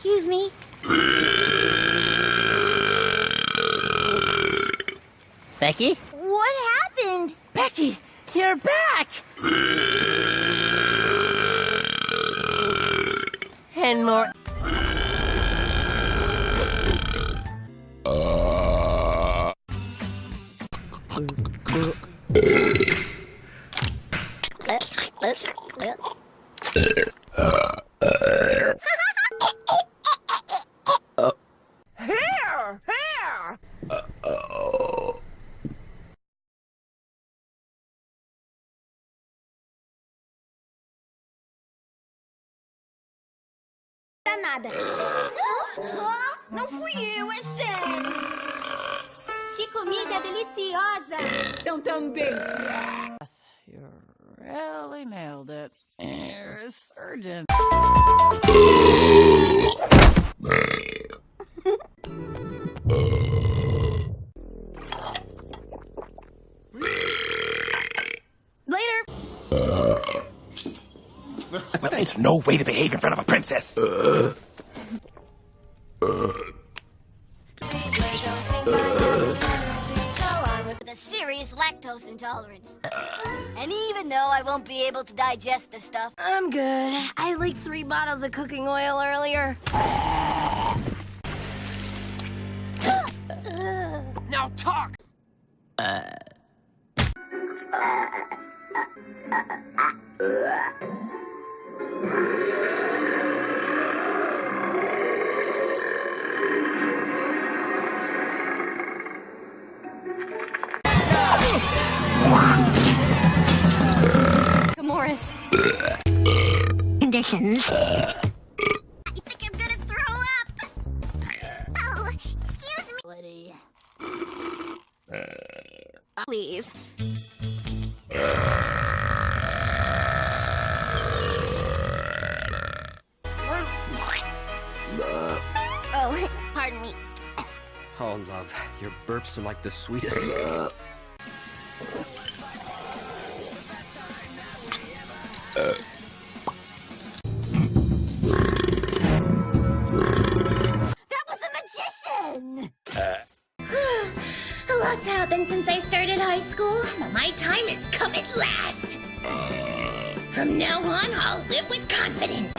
Excuse me. Becky? What happened? Becky, you're back! And more. Here! Nada. Não fui eu, é sério. Que comida deliciosa. Eu também. You really nailed it. You're a surgeon. Later. But there's no way to behave in front of a princess. With a serious lactose intolerance. And even though I won't be able to digest the stuff, I'm good. I leaked 3 bottles of cooking oil earlier. Now talk. Morris. Conditions. I think I'm gonna throw up. Oh, excuse me. Lady. Please. Oh, pardon me. Oh, love, your burps are like the sweetest. That was a magician! A lot's happened since I started high school, but my time has come at last. From now on, I'll live with confidence.